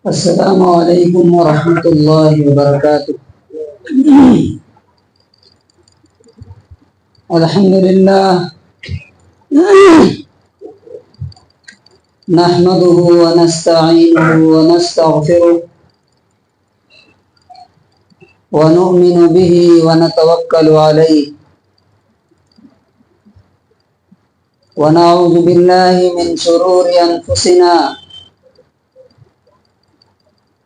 السلام علیکم ورحمۃ اللہ وبرکاتہ۔ الحمد للہ نحمده ونستعینه ونستغفره ونؤمن به ونتوکل علیہ ونعوذ باللہ من شرور انفسنا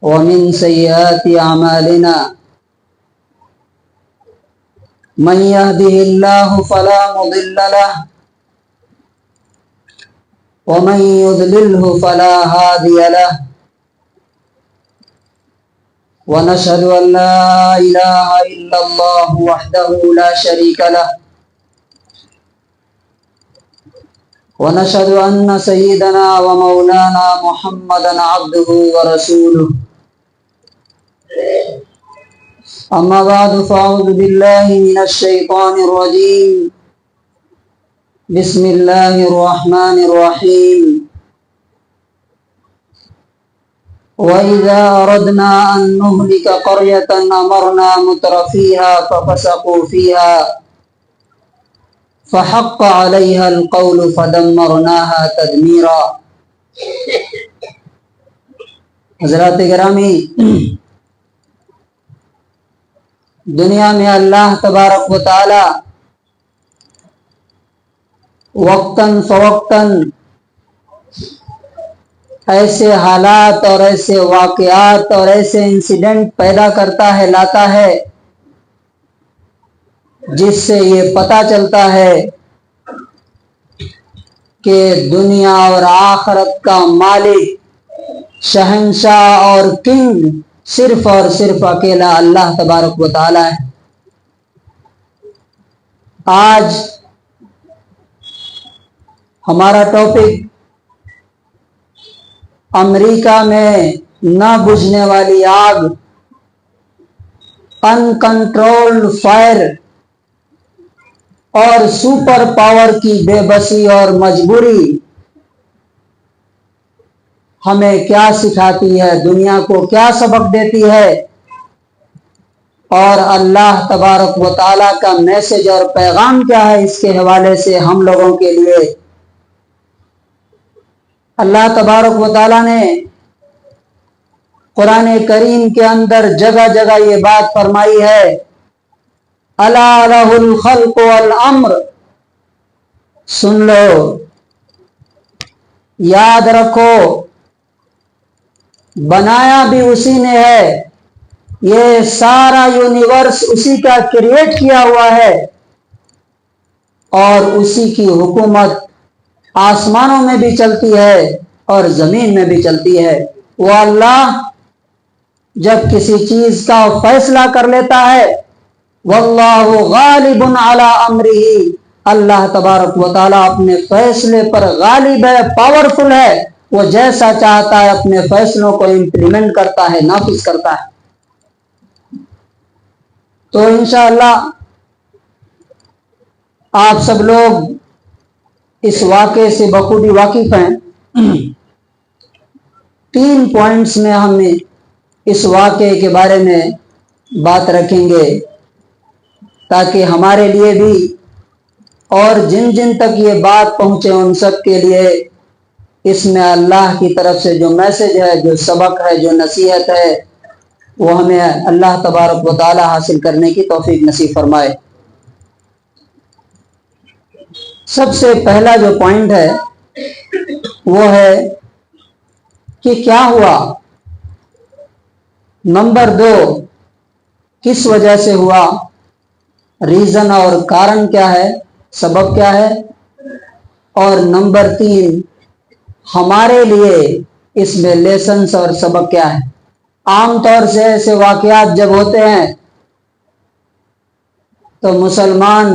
ومن سیئات اعمالنا من يهده الله فلا مضل له ومن يضلله فلا هادي له ونشهد أن لا إله إلا الله وحده لا شريك له ونشهد أن سيدنا ومولانا محمدا عبده ورسوله أما بعد فأعوذ بالله من الشيطان الرجيم بسم الله الرحمن الرحيم وإذا أردنا أن نهلك قرية أمرنا مترفيها ففسقوا فيها فحق عليها القول فدمرناها تدميرا۔ حضرات گرامی، دنیا میں اللہ تبارک و تعالی وقتاً فوقتاً ایسے حالات اور ایسے واقعات اور ایسے انسیڈنٹ پیدا کرتا ہے، لاتا ہے، جس سے یہ پتہ چلتا ہے کہ دنیا اور آخرت کا مالک، شہنشاہ اور کنگ صرف اور صرف اکیلا اللہ تبارک و تعالی ہے۔ آج ہمارا ٹاپک امریکہ میں نہ بجھنے والی آگ، انکنٹرولڈ فائر اور سپر پاور کی بے بسی اور مجبوری ہمیں کیا سکھاتی ہے، دنیا کو کیا سبق دیتی ہے، اور اللہ تبارک و تعالیٰ کا میسج اور پیغام کیا ہے اس کے حوالے سے ہم لوگوں کے لیے۔ اللہ تبارک و تعالیٰ نے قرآن کریم کے اندر جگہ جگہ یہ بات فرمائی ہے، الا لہ الخلق والامر، سن لو، یاد رکھو، بنایا بھی اسی نے ہے، یہ سارا یونیورس اسی کا کریٹ کیا ہوا ہے، اور اسی کی حکومت آسمانوں میں بھی چلتی ہے اور زمین میں بھی چلتی ہے۔ وہ اللہ جب کسی چیز کا فیصلہ کر لیتا ہے، واللہ غالب علی امرہ، اللہ تبارک و تعالیٰ اپنے فیصلے پر غالب ہے، پاورفل ہے، وہ جیسا چاہتا ہے اپنے فیصلوں کو امپلیمنٹ کرتا ہے، نافذ کرتا ہے۔ تو انشاءاللہ آپ سب لوگ اس واقعے سے بخوبی واقف ہیں۔ 3 پوائنٹس میں ہم اس واقعے کے بارے میں بات رکھیں گے، تاکہ ہمارے لیے بھی اور جن جن تک یہ بات پہنچے ان سب کے لیے اس میں اللہ کی طرف سے جو میسج ہے، جو سبق ہے، جو نصیحت ہے، وہ ہمیں اللہ تبارک و تعالی حاصل کرنے کی توفیق نصیب فرمائے۔ سب سے پہلا جو پوائنٹ ہے وہ ہے کہ کیا ہوا، نمبر 2 کس وجہ سے ہوا، ریزن اور کارن کیا ہے، سبب کیا ہے، اور نمبر 3 ہمارے لیے اس میں لیسنس اور سبق کیا ہے۔ عام طور سے ایسے واقعات جب ہوتے ہیں تو مسلمان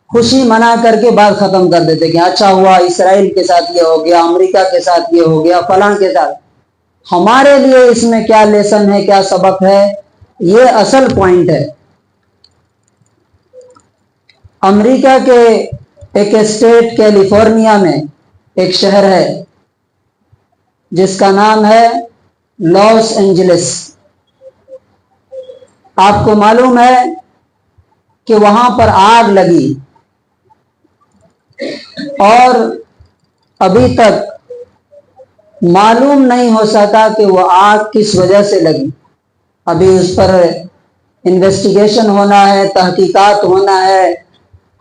خوشی منا کر کے بات ختم کر دیتے کہ اچھا ہوا، اسرائیل کے ساتھ یہ ہو گیا، امریکہ کے ساتھ یہ ہو گیا، فلاں کے ساتھ۔ ہمارے لیے اس میں کیا لیسن ہے، کیا سبق ہے، یہ اصل پوائنٹ ہے۔ امریکہ کے ایک اسٹیٹ کیلیفورنیا میں ایک شہر ہے جس کا نام ہے लॉस एंजलिस। आपको मालूम है कि वहां पर आग लगी और अभी तक मालूम नहीं हो सका कि वो आग किस वजह से लगी। अभी उस पर इन्वेस्टिगेशन होना है, तहकीकात होना है,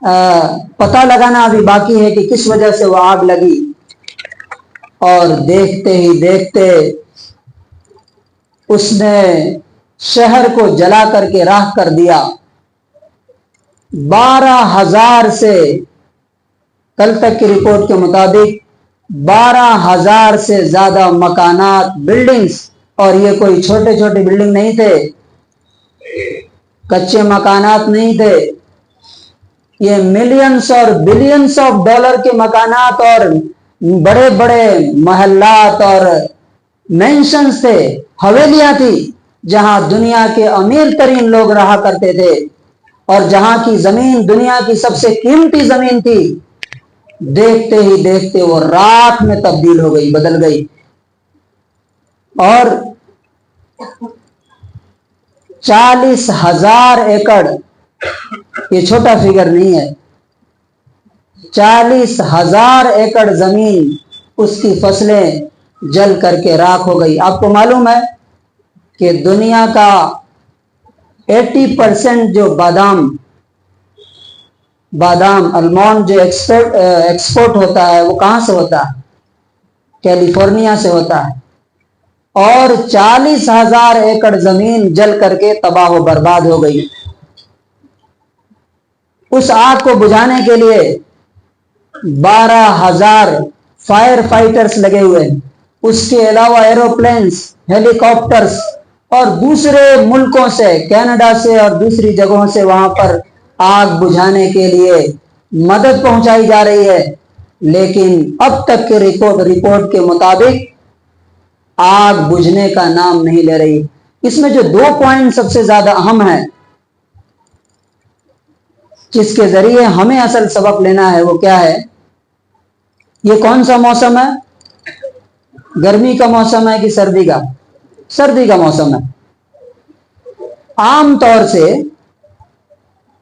पता लगाना अभी बाकी है कि किस वजह से वो आग लगी। और देखते ही देखते उसने शहर को जला करके राख कर दिया। 12,000 से, कल तक की रिपोर्ट के मुताबिक 12,000 से ज्यादा मकानात, बिल्डिंग्स, और ये कोई छोटे छोटे बिल्डिंग नहीं थे, कच्चे मकानात नहीं थे, ये मिलियंस और बिलियंस ऑफ डॉलर के मकानात और बड़े बड़े महल्लात और मेंशंस थे, हवेलियां थी, जहां दुनिया के अमीर तरीन लोग रहा करते थे और जहां की जमीन दुनिया की सबसे कीमती जमीन थी। देखते ही देखते वो राख में तब्दील हो गई, बदल गई। और 40,000 एकड़, ये छोटा फिगर नहीं है, 40,000 एकड़ जमीन, उसकी फसलें जल करके राख हो गई। आपको मालूम है कि दुनिया का 80% जो बादाम आलमंड जो एक्सपोर्ट होता है, वो कहां से होता है? कैलिफोर्निया से होता है। और 40,000 एकड़ जमीन जल करके तबाह व बर्बाद हो गई। उस आग को बुझाने के लिए 12,000 फायर फाइटर्स लगे हुए हैं। उसके अलावा एरोप्लेन्स, हेलीकॉप्टर्स और दूसरे मुल्कों से, कनाडा से और दूसरी जगहों से वहां पर आग बुझाने के लिए मदद पहुंचाई जा रही है। लेकिन अब तक के रिपोर्ट के मुताबिक आग बुझने का नाम नहीं ले रही। इसमें जो 2 पॉइंट सबसे ज्यादा अहम है, जिसके जरिए हमें असल सबक लेना है, वो क्या है? ये कौन सा मौसम है? गर्मी का मौसम है कि सर्दी का? सर्दी का मौसम है। आम तौर से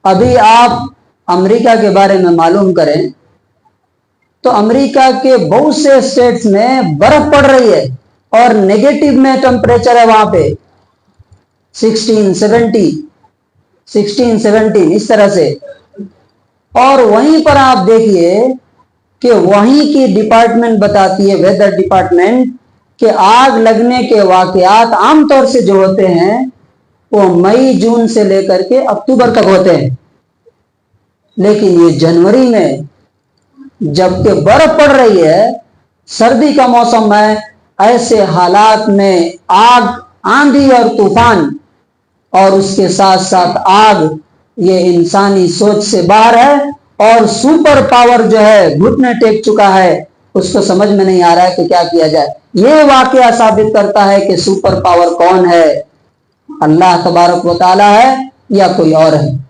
अभी आप अमेरिका के बारे में मालूम करें तो अमेरिका के बहुत से स्टेट्स में बर्फ पड़ रही है और नेगेटिव में टेम्परेचर है वहां पे 16, 17 इस तरह से। और वहीं पर आप देखिए कि वहीं की डिपार्टमेंट बताती है, वेदर डिपार्टमेंट, कि आग लगने के वाकयात आमतौर से जो होते हैं वो मई जून से लेकर के अक्टूबर तक होते हैं। लेकिन ये जनवरी में जबकि बर्फ पड़ रही है, सर्दी का मौसम है, ऐसे हालात में आग, आंधी और तूफान और उसके साथ साथ आग, ये इंसानी सोच से बाहर है। और सुपर पावर जो है घुटने टेक चुका है, उसको समझ में नहीं आ रहा है कि क्या किया जाए। ये वाकया साबित करता है कि सुपर पावर कौन है, अल्लाह तबारक व तआला है या कोई और है।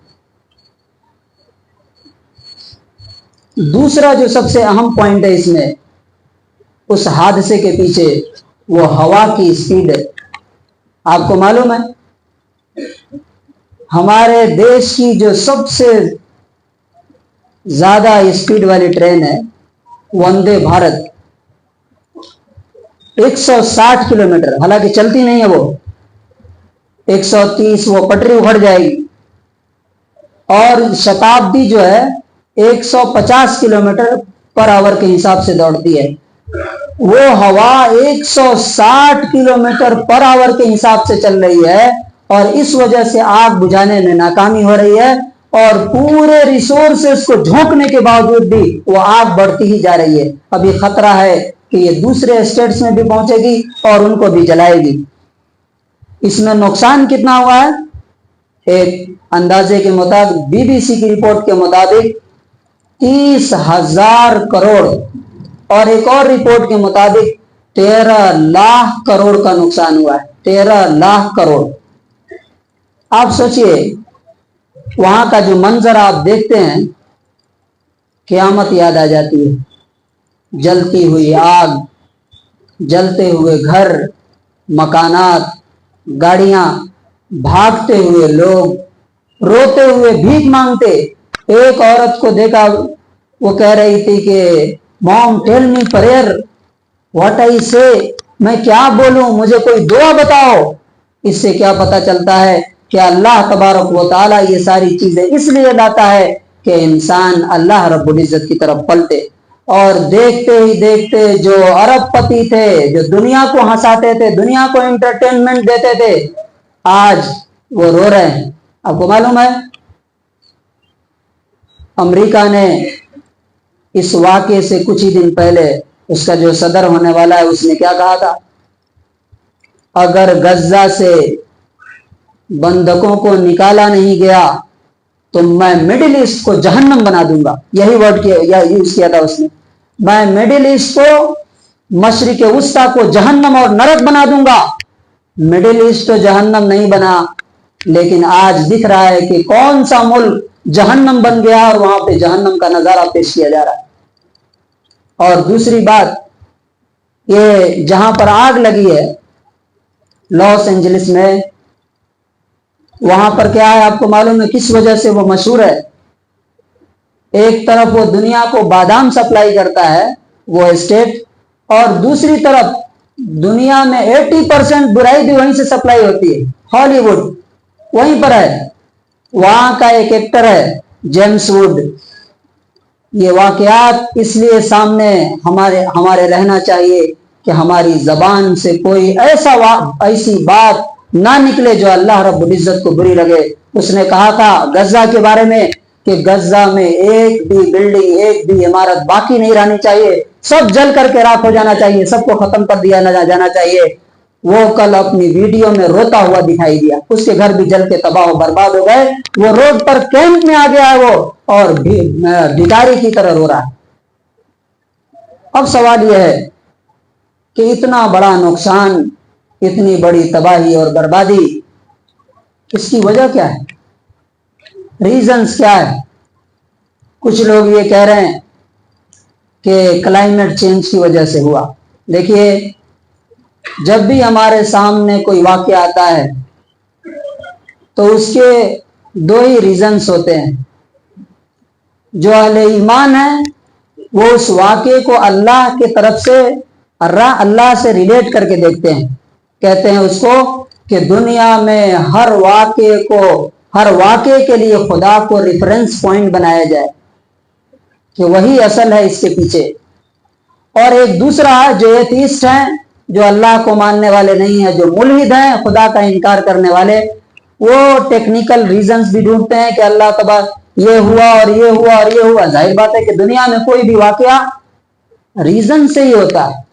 दूसरा जो सबसे अहम पॉइंट है इसमें, उस हादसे के पीछे, वो हवा की स्पीड है। आपको मालूम है हमारे देश की जो सबसे ज्यादा स्पीड वाली ट्रेन है वंदे भारत, 160 किलोमीटर, हालांकि चलती नहीं है वो, 130 वो पटरी उखड़ जाएगी। और शताब्दी जो है 150 किलोमीटर पर आवर के हिसाब से दौड़ती है। वो हवा 160 किलोमीटर पर आवर के हिसाब से चल रही है और इस वजह से आग बुझाने में नाकामी हो रही है। और पूरे रिसोर्सेस को झोंकने के बावजूद भी वो आग बढ़ती ही जा रही है। अब ये खतरा है कि ये दूसरे स्टेट्स में भी पहुंचेगी और उनको भी जलाएगी। इसमें नुकसान कितना हुआ है? एक अंदाजे के मुताबिक, बीबीसी की रिपोर्ट के मुताबिक 30,000 करोड़ और एक और रिपोर्ट के मुताबिक 13 लाख करोड़ का नुकसान हुआ है। 13 लाख करोड़। आप सोचिए वहां का जो मंजर आप देखते हैं, क़यामत याद आ जाती है। जलती हुई आग, जलते हुए घर, मकानात, गाड़ियां, भागते हुए लोग, रोते हुए भीख मांगते। एक औरत को देखा, वो कह रही थी कि mom tell me prayer, what I say, मैं क्या बोलूं, मुझे कोई दुआ बताओ। इससे क्या पता चलता है कि अल्लाह तबारक व तआला ये सारी चीजें इसलिए लाता है कि इंसान अल्लाह रब्बुल इज्जत की तरफ पलटे। और देखते ही देखते जो अरबपति थे, जो दुनिया को हंसाते थे, दुनिया को एंटरटेनमेंट देते थे, आज वो रो रहे हैं। आपको मालूम है अमेरिका ने इस वाक़े से कुछ ही दिन पहले उसका जो सदर होने वाला है उसने क्या कहा था, अगर गज्जा से बंधकों को निकाला नहीं गया तो मैं मिडिल ईस्ट को जहन्नम बना दूंगा। यही वर्ड यूज किया था उसने, मैं मिडिल ईस्ट को, मशरिक वस्ता को जहन्नम और नरक बना दूंगा। मिडिल ईस्ट तो जहन्नम नहीं बना, लेकिन आज दिख रहा है कि कौन सा मुल्क जहन्नम बन गया और वहां पे जहन्नम का नजारा पेश किया जा रहा है। और दूसरी बात, ये जहां पर आग लगी है लॉस एंजलिस में, वहां पर क्या है आपको मालूम है किस वजह से वो मशहूर है? एक तरफ वो दुनिया को बादाम सप्लाई करता है वो स्टेट, और दूसरी तरफ दुनिया में 80% बुराई भी वहीं से सप्लाई होती है। हॉलीवुड वहीं पर है, वहां का एक एक्टर है जेम्स वुड। ये वाकयात इसलिए सामने हमारे रहना चाहिए कि हमारी जबान से कोई ऐसी बात ना निकले जो अल्लाह रब्बुल इज्जत को बुरी लगे। उसने कहा था गज्जा के बारे में कि गज्जा में एक भी बिल्डिंग, एक भी इमारत बाकी नहीं रहनी चाहिए, सब जल करके राख हो जाना चाहिए, सबको खत्म कर दिया जाना चाहिए। वो कल अपनी वीडियो में रोता हुआ दिखाई दिया, उसके घर भी जल के तबाह बर्बाद हो गए। वो रोड पर कैंप में आ गया है वो, और भिखारी की तरह रो रहा है। अब सवाल यह है कि इतना बड़ा नुकसान, इतनी बड़ी तबाही और बर्बादी, इसकी वजह क्या है? रीजंस क्या है? कुछ लोग ये कह रहे हैं कि क्लाइमेट चेंज की वजह से हुआ। देखिए, जब भी हमारे सामने कोई वाक़या आता है तो उसके दो ही रीजंस होते हैं। जो अहले ईमान है वो उस वाक़े को अल्लाह की तरफ से, अल्लाह से रिलेट करके देखते हैं। कहते हैं उसको कि दुनिया में हर वाक़े के लिए खुदा को रेफरेंस पॉइंट बनाया जाए कि वही असल है इसके पीछे। और एक दूसरा जो एथीस्ट हैं, जो अल्लाह को मानने वाले नहीं है, जो मुल्हिद हैं, खुदा का इनकार करने वाले, वो टेक्निकल रीजंस भी ढूंढते हैं कि अल्लाह तबा ये हुआ और ये हुआ और ये हुआ। जाहिर बात है कि दुनिया में कोई भी वाकया रीजन से ही होता है।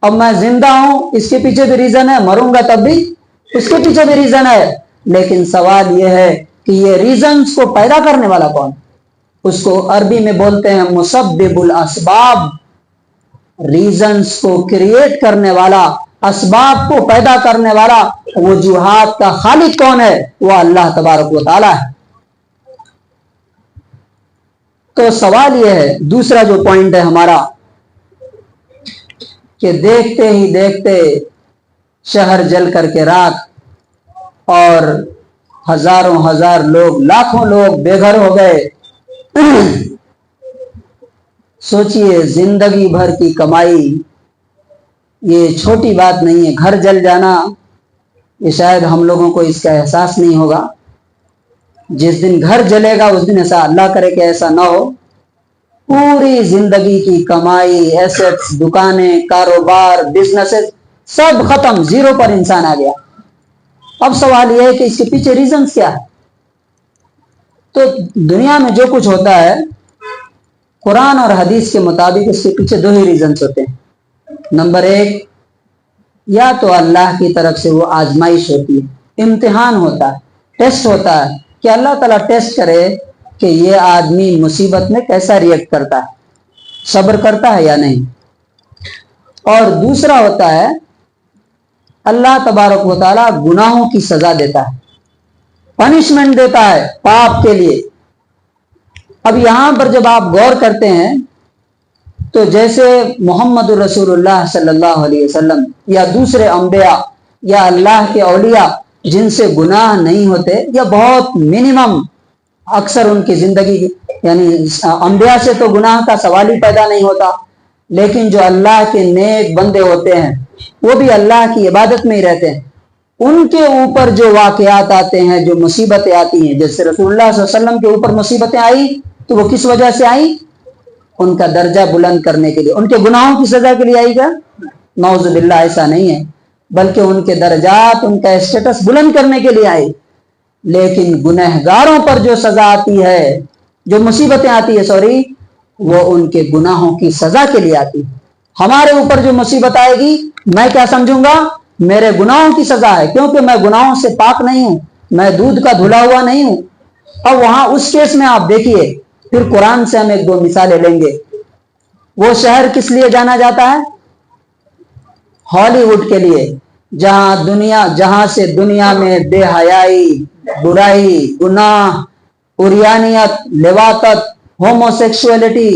अब मैं जिंदा हूं, इसके पीछे भी रीजन है, मरूंगा तब भी उसके पीछे भी रीजन है। लेकिन सवाल यह है कि ये रीजंस को पैदा करने वाला कौन? उसको अरबी में बोलते हैं मुसब्बिबुल असबाब। रीजंस को क्रिएट करने वाला, असबाब को पैदा करने वाला, वजूहात का खालिक कौन है? वो अल्लाह तबारक व तआला है। तो सवाल यह है, दूसरा जो पॉइंट है हमारा, कि देखते ही देखते शहर जल करके राख और हजारों हजार लोग, लाखों लोग बेघर हो गए। सोचिए, जिंदगी भर की कमाई, ये छोटी बात नहीं है। घर जल जाना, ये शायद हम लोगों को इसका एहसास नहीं होगा। जिस दिन घर जलेगा उस दिन ऐसा, अल्लाह करे कि ऐसा ना हो, पूरी जिंदगी की कमाई, एसेट्स, दुकानें, कारोबार, बिजनेसेस सब खत्म, जीरो पर इंसान आ गया। अब सवाल यह है कि इसके पीछे रीजंस क्या है? तो दुनिया में जो कुछ होता है कुरान और हदीस के मुताबिक इसके पीछे दो ही रीजंस होते हैं। नंबर एक, या तो अल्लाह की तरफ से वो आजमाइश होती है, इम्तिहान होता है, टेस्ट होता है कि अल्लाह ताला टेस्ट करे कि ये आदमी मुसीबत में कैसा रिएक्ट करता है, सब्र करता है या नहीं। और दूसरा होता है अल्लाह तबारक व तआला गुनाहों की सजा देता है, पनिशमेंट देता है पाप के लिए। अब यहां पर जब आप गौर करते हैं तो जैसे मोहम्मद रसूलुल्लाह सल्लल्लाहु अलैहि वसल्लम या दूसरे अंबिया یا اللہ کے اولیاء جن سے گناہ نہیں ہوتے یا بہت منیمم اکثر ان کی زندگی یعنی انبیاء سے تو گناہ کا سوال ہی پیدا نہیں ہوتا، لیکن جو اللہ کے نیک بندے ہوتے ہیں وہ بھی اللہ کی عبادت میں ہی رہتے ہیں، ان کے اوپر جو واقعات آتے ہیں، جو مصیبتیں آتی ہیں، جیسے رسول اللہ صلی اللہ علیہ وسلم کے اوپر مصیبتیں آئی تو وہ کس وجہ سے آئی؟ ان کا درجہ بلند کرنے کے لیے، ان کے گناہوں کی سزا کے لیے آئی گا؟ نعوذ باللہ ایسا نہیں ہے، بلکہ ان کے درجات، ان کا اسٹیٹس بلند کرنے کے لیے آئی۔ لیکن گنہگاروں پر جو سزا آتی ہے، جو مصیبتیں آتی ہے وہ ان کے گناہوں کی سزا کے لیے آتی ہے۔ ہمارے اوپر جو مصیبت آئے گی میں کیا سمجھوں گا؟ میرے گناہوں کی سزا ہے، کیونکہ میں گناہوں سے پاک نہیں ہوں، میں دودھ کا دھلا ہوا نہیں ہوں۔ اور وہاں اس کیس میں آپ دیکھیے، پھر قرآن سے ہم ایک دو مثالیں لیں گے۔ وہ شہر کس لیے جانا جاتا ہے؟ ہالی ووڈ کے لیے، جہاں سے دنیا میں بے حیائی، برائی، گناہ، عریانیت، لواطت، ہومو سیکسولیٹی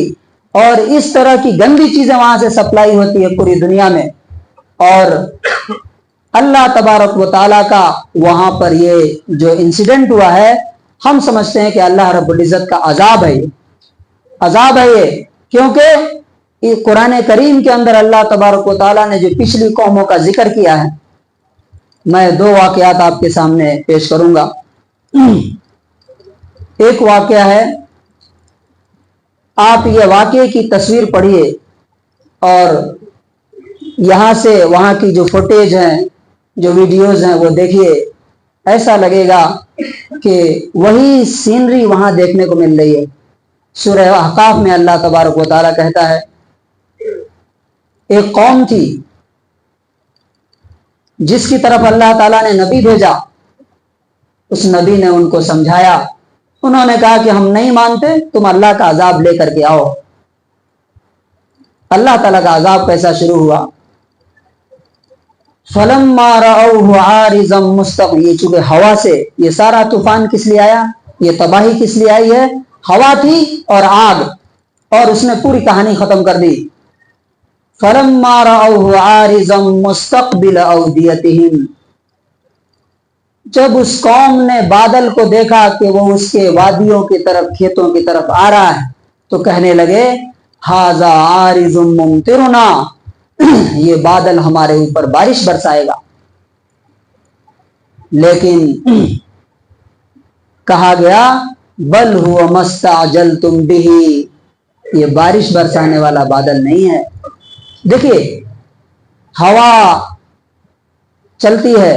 اور اس طرح کی گندی چیزیں وہاں سے سپلائی ہوتی ہے پوری دنیا میں، اور اللہ تبارک و تعالیٰ کا وہاں پر یہ جو انسیڈنٹ ہوا ہے، ہم سمجھتے ہیں کہ اللہ رب العزت کا عذاب ہے، عذاب ہے یہ، کیونکہ قرآن کریم کے اندر اللہ تبارک و تعالیٰ نے جو پچھلی قوموں کا ذکر کیا ہے، میں دو واقعات آپ کے سامنے پیش کروں گا۔ ایک واقعہ ہے، آپ یہ واقعے کی تصویر پڑھیے اور یہاں سے وہاں کی جو فوٹیج ہیں، جو ویڈیوز ہیں وہ دیکھیے، ایسا لگے گا کہ وہی سینری وہاں دیکھنے کو مل رہی ہے۔ سورہ احقاف میں اللہ تبارک و تعالیٰ کہتا ہے، ایک قوم تھی جس کی طرف اللہ تعالیٰ نے نبی بھیجا، اس نبی نے ان کو سمجھایا، انہوں نے کہا کہ ہم نہیں مانتے، تم اللہ کا عذاب لے کر کے آؤ۔ اللہ تعالیٰ کا عذاب کیسا شروع ہوا؟ فَلَمَّا رَأَوْهُ عَارِضًا مُسْتَقْبِلَ، یہ چونکہ ہوا سے، یہ سارا طوفان کس لیے آیا؟ یہ تباہی کس لیے آئی ہے؟ ہوا تھی اور آگ، اور اس نے پوری کہانی ختم کر دی۔ فَلَمَّا رَأَوْهُ عَارِضًا مُسْتَقْبِلَ أَوْدِيَتِهِمْ، جب اس قوم نے بادل کو دیکھا کہ وہ اس کے وادیوں کی طرف، کھیتوں کی طرف آ رہا ہے، تو کہنے لگے ھذا عارض ممطرنا، یہ بادل ہمارے اوپر بارش برسائے گا۔ لیکن کہا گیا بل هو ما استعجلتم به، یہ بارش برسانے والا بادل نہیں ہے۔ دیکھیے، ہوا چلتی ہے،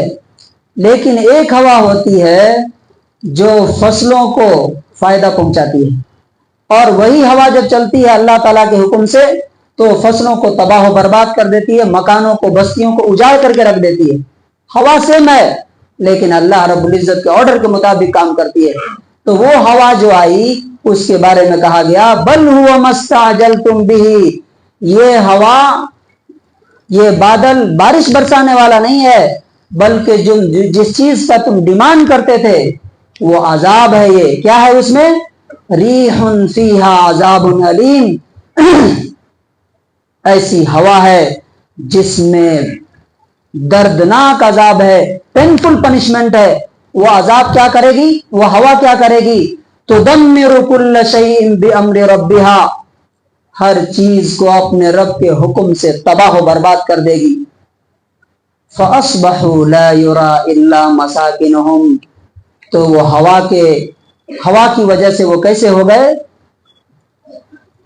لیکن ایک ہوا ہوتی ہے جو فصلوں کو فائدہ پہنچاتی ہے، اور وہی ہوا جب چلتی ہے اللہ تعالیٰ کے حکم سے تو فصلوں کو تباہ و برباد کر دیتی ہے، مکانوں کو، بستیوں کو اجاڑ کر کے رکھ دیتی ہے۔ ہوا سیم ہے، لیکن اللہ رب العزت کے آرڈر کے مطابق کام کرتی ہے۔ تو وہ ہوا جو آئی اس کے بارے میں کہا گیا بل هو ما استعجلتم به، یہ ہوا، یہ بادل بارش برسانے والا نہیں ہے، بلکہ جس چیز کا تم ڈیمانڈ کرتے تھے وہ عذاب ہے۔ یہ کیا ہے؟ اس میں ریح فیہا عذاب علیم، ایسی ہوا ہے جس میں دردناک عذاب ہے، پینفل پنشمنٹ ہے۔ وہ عذاب کیا کرے گی؟ وہ ہوا کیا کرے گی؟ تدمر کل شیء بامر ربھا، ہر چیز کو اپنے رب کے حکم سے تباہ و برباد کر دے گی۔ فاصبحوا لا يرى الا مساكنهم، تو وہ ہوا کی وجہ سے وہ کیسے ہو گئے؟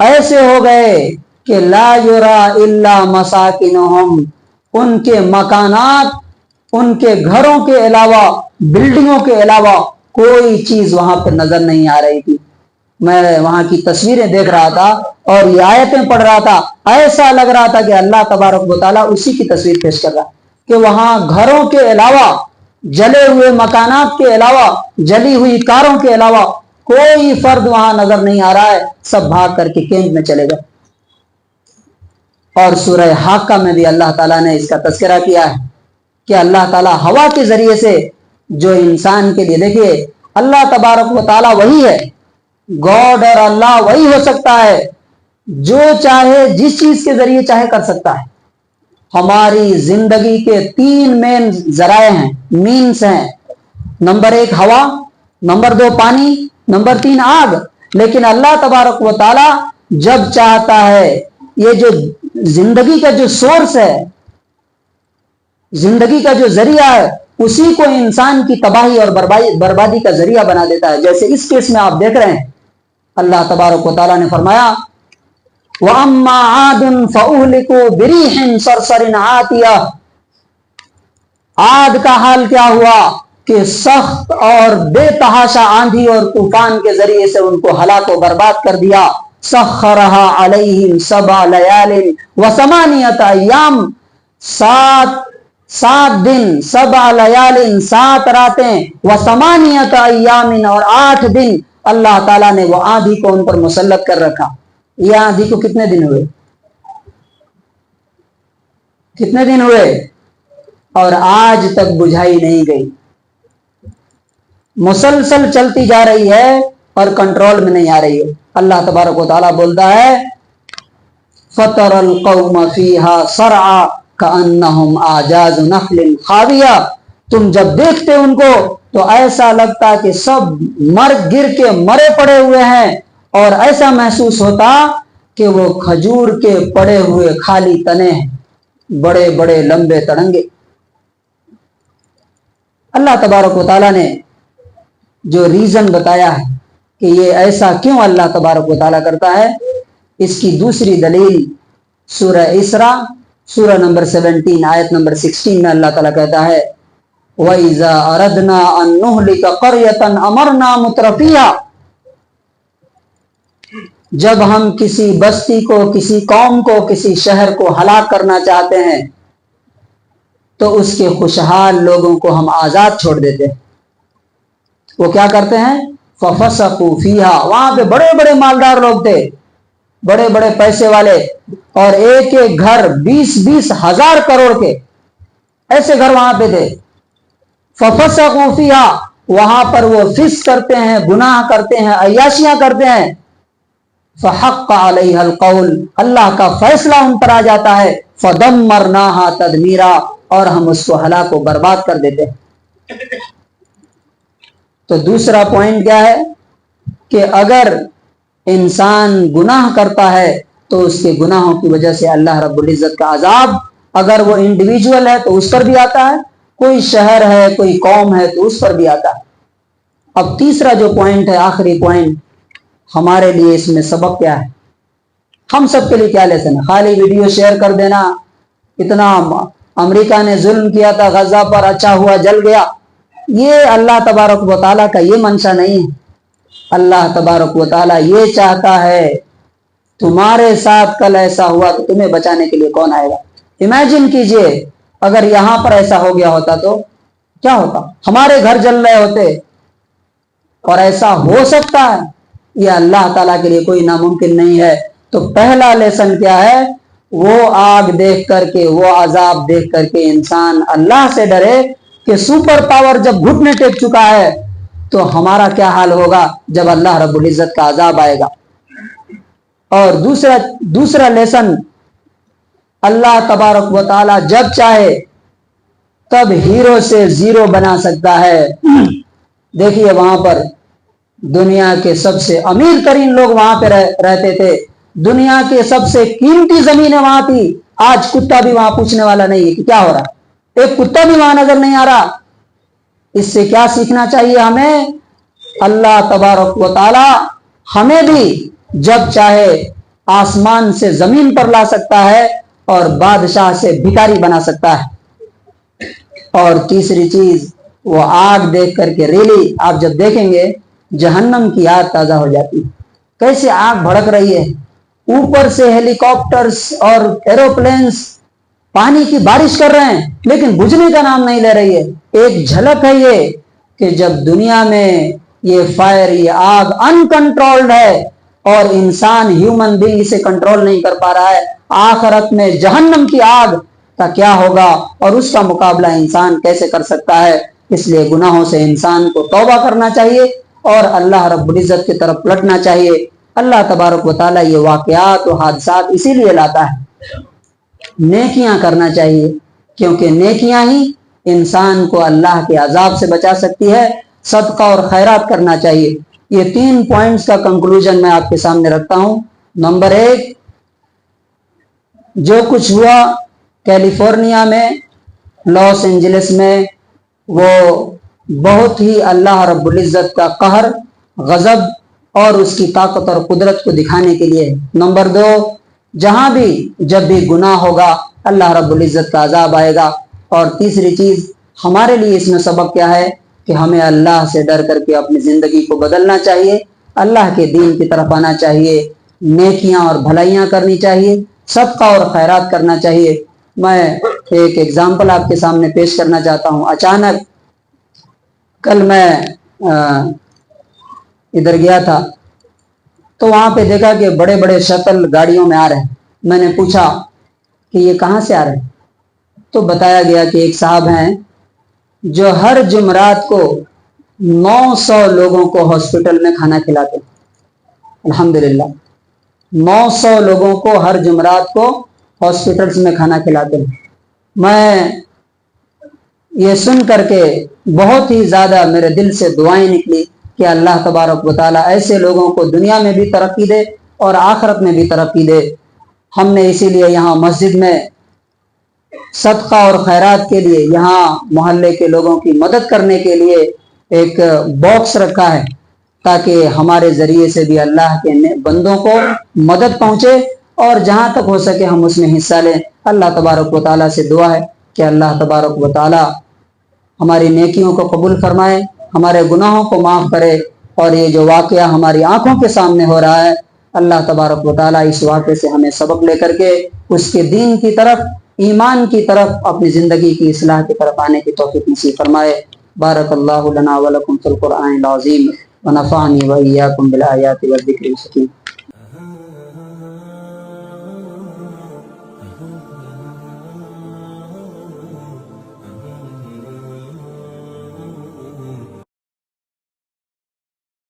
ایسے ہو گئے کہ لا يرى الا مساكنهم، ان کے مکانات، ان کے گھروں کے علاوہ، بلڈنگوں کے علاوہ کوئی چیز وہاں پہ نظر نہیں آ رہی تھی۔ میں وہاں کی تصویریں دیکھ رہا تھا اور یہ آیتیں پڑھ رہا تھا، ایسا لگ رہا تھا کہ اللہ تبارک و تعالیٰ اسی کی تصویر پیش کر رہا کہ وہاں گھروں کے علاوہ، جلے ہوئے مکانات کے علاوہ، جلی ہوئی کاروں کے علاوہ کوئی فرد وہاں نظر نہیں آ رہا ہے، سب بھاگ کر کے کیمپ میں چلے گئے۔ اور سورہ حاقہ میں بھی اللہ تعالیٰ نے اس کا تذکرہ کیا ہے کہ اللہ تعالیٰ ہوا کے ذریعے سے جو انسان کے لیے، دیکھیے اللہ تبارک و تعالیٰ وہی ہے، گاڈ اور اللہ وہی ہو سکتا ہے، جو چاہے جس چیز کے ذریعے چاہے کر سکتا ہے۔ हमारी जिंदगी के 3 मेन जराए हैं, मीन्स हैं। नंबर 1 हवा, नंबर 2 पानी, नंबर 3 आग। लेकिन अल्लाह तबारक व ताला जब चाहता है, ये जो जिंदगी का जो सोर्स है, जिंदगी का जो जरिया है, उसी को इंसान की तबाही और बर्बादी का जरिया बना देता है। जैसे इस केस में आप देख रहे हैं, अल्लाह तबारक व ताला ने फरमाया वअम्मा आदुन फउहलिकू बिरीहिन सरसरिन आतिया। आद का हाल क्या हुआ कि सख्त और बेतहाशा आंधी और तूफान के जरिए से उनको हलाक व बर्बाद कर दिया। सख्खरहा अलैहिम सबअ लयालिन व समानियत अय्याम, 7 दिन, 7 लयालिन 7 रातें, व समानियत अय्यामिन और 8 दिन अल्लाह ताला ने वो आंधी को उन पर मुसल्लत कर रखा। ये आंधी को कितने दिन हुए? कितने दिन हुए? और आज तक बुझाई नहीं गई, मुसलसल चलती जा रही है और कंट्रोल में नहीं आ रही है। अल्लाह तबारक व तआला बोलता है फतरल कौम फीहा सरआ कअन्नहुम आजाज़ु नखलिन खाविया। तुम जब देखते उनको तो ऐसा लगता कि सब मर गिर के मरे पड़े हुए हैं, और ऐसा महसूस होता कि वो खजूर के पड़े हुए खाली तने हैं, बड़े बड़े लंबे तड़ंगे। अल्लाह तबारक व तआला ने जो रीजन बताया है कि ये ऐसा क्यों अल्लाह तबारक व तआला करता है, इसकी दूसरी दलील सूरह इसरा सूरह नंबर 17 आयत नंबर 16 में अल्लाह ताला कहता है वइज़ा अरदना अन नुहलिक क़र्यतन अमरना मुत्रफिया। जब हम किसी बस्ती को, किसी कौम को, किसी शहर को हलाक करना चाहते हैं तो उसके खुशहाल लोगों को हम आजाद छोड़ देते हैं। वो क्या करते हैं? फफसकू फीहा। वहां पे बड़े बड़े मालदार लोग थे, बड़े बड़े पैसे वाले, और एक एक घर 20-20 हजार करोड़ के, ऐसे घर वहां पे थे। फफसकू फीहा, वहां पर वो फिस्क करते हैं, गुनाह करते हैं, अय्याशियां करते हैं। फहक्क अलैहल कौल, अल्लाह का फैसला उन पर आ जाता है। फदम्मरनाहा तदमीरा, और हम उसको हलाक व बर्बाद कर देते हैं। तो दूसरा पॉइंट क्या है कि अगर इंसान गुनाह करता है तो उसके गुनाहों की वजह से अल्लाह रब्बुल इज्जत का अजाब, अगर वो इंडिविजुअल है तो उस पर भी आता है, कोई शहर है, कोई कौम है तो उस पर भी आता है। अब तीसरा जो पॉइंट है, आखिरी पॉइंट, हमारे लिए इसमें सबक क्या है, हम सब के लिए क्या लेसन है? खाली वीडियो शेयर कर देना, इतना अमेरिका ने जुल्म किया था गजा पर, अच्छा हुआ जल गया, ये अल्लाह तबारक व तआला का ये मंशा नहीं है। अल्लाह तबारक व तआला ये चाहता है तुम्हारे साथ कल ऐसा हुआ तो तुम्हें बचाने के लिए कौन आएगा? इमेजिन कीजिए अगर यहां पर ऐसा हो गया होता तो क्या होता? हमारे घर जल रहे होते, और ऐसा हो सकता है, यह अल्लाह ताला के लिए कोई नामुमकिन नहीं है। तो पहला लेसन क्या है? वो आग देख करके, वो अजाब देख करके इंसान अल्लाह से डरे कि सुपर पावर जब घुटने टेक चुका है तो हमारा क्या हाल होगा जब अल्लाह रब्बुल इज्जत का अजाब आएगा। और दूसरा लेसन, अल्लाह तबारक व तआला जब चाहे तब हीरो से जीरो बना सकता है। देखिए वहां पर दुनिया के सबसे अमीर तरीन लोग वहां पे रहते थे, दुनिया के सबसे कीमती जमीनें वहां थी। आज कुत्ता भी वहां पूछने वाला नहीं है कि क्या हो रहा, एक कुत्ता भी वहां नजर नहीं आ रहा। इससे क्या सीखना चाहिए हमें? अल्लाह तबारक व तआला हमें भी जब चाहे आसमान से जमीन पर ला सकता है और बादशाह से भिखारी बना सकता है। और तीसरी चीज, वो आग देख करके रियली आप जब देखेंगे जहन्नम की आग ताजा हो जाती है। कैसे आग भड़क रही है, ऊपर से हेलीकॉप्टर्स और एरोप्लेन्स पानी की बारिश कर रहे हैं लेकिन बुझने का नाम नहीं ले रही है। एक झलक है ये कि जब दुनिया में ये फायर, ये आग अनकंट्रोल्ड है और इंसान, ह्यूमन बीइंग इसे कंट्रोल नहीं कर पा रहा है, आखिरत में जहन्नम की आग का क्या होगा और उसका मुकाबला इंसान कैसे कर सकता है। इसलिए गुनाहों से इंसान को तौबा करना चाहिए और अल्लाह रब्बुल इज्जत की तरफ पलटना चाहिए। अल्लाह तबारक व तआला ये वाक़यात और हादसात इसीलिए लाता है نیکیاں کرنا چاہیے، کیونکہ نیکیاں ہی انسان کو اللہ کے عذاب سے بچا سکتی ہے۔ صدقہ اور خیرات کرنا چاہیے۔ یہ 3 پوائنٹس کا کنکلوژن میں آپ کے سامنے رکھتا ہوں۔ نمبر 1، جو کچھ ہوا کیلیفورنیا میں، لاس اینجلس میں، وہ بہت ہی اللہ رب العزت کا قہر، غضب اور اس کی طاقت اور قدرت کو دکھانے کے لیے۔ نمبر 2، جہاں بھی جب بھی گناہ ہوگا اللہ رب العزت کا عذاب آئے گا۔ اور تیسری چیز، ہمارے لیے اس میں سبق کیا ہے کہ ہمیں اللہ سے ڈر کر کے اپنی زندگی کو بدلنا چاہیے، اللہ کے دین کی طرف آنا چاہیے، نیکیاں اور بھلائیاں کرنی چاہیے، صدقہ اور خیرات کرنا چاہیے۔ میں ایک ایگزامپل آپ کے سامنے پیش کرنا چاہتا ہوں۔ اچانک کل میں ادھر گیا تھا تو وہاں پہ دیکھا کہ بڑے بڑے شٹل گاڑیوں میں آ رہے ہیں۔ میں نے پوچھا کہ یہ کہاں سے آ رہے ہیں؟ تو بتایا گیا کہ ایک صاحب ہیں جو ہر جمعرات کو 900 لوگوں کو ہاسپٹل میں کھانا کھلاتے ہیں۔ الحمدللہ 900 لوگوں کو ہر جمعرات کو ہاسپٹلز میں کھانا کھلاتے ہیں۔ میں یہ سن کر کے بہت ہی زیادہ میرے دل سے دعائیں نکلی کہ اللہ تبارک و تعالیٰ ایسے لوگوں کو دنیا میں بھی ترقی دے اور آخرت میں بھی ترقی دے۔ ہم نے اسی لیے یہاں مسجد میں صدقہ اور خیرات کے لیے، یہاں محلے کے لوگوں کی مدد کرنے کے لیے ایک باکس رکھا ہے تاکہ ہمارے ذریعے سے بھی اللہ کے بندوں کو مدد پہنچے، اور جہاں تک ہو سکے ہم اس میں حصہ لیں۔ اللہ تبارک و تعالیٰ سے دعا ہے کہ اللہ تبارک و تعالیٰ ہماری نیکیوں کو قبول فرمائے، ہمارے گناہوں کو معاف کرے، اور یہ جو واقعہ ہماری آنکھوں کے سامنے ہو رہا ہے، اللہ تبارک و تعالیٰ اس واقعے سے ہمیں سبق لے کر کے اس کے دین کی طرف، ایمان کی طرف، اپنی زندگی کی اصلاح کی طرف آنے کی توفیق نصیب فرمائے۔ بارک اللہ لنا ولکم فی القرآن العظیم ونفعنی وإیاکم بالآیات والذکر الحکیم۔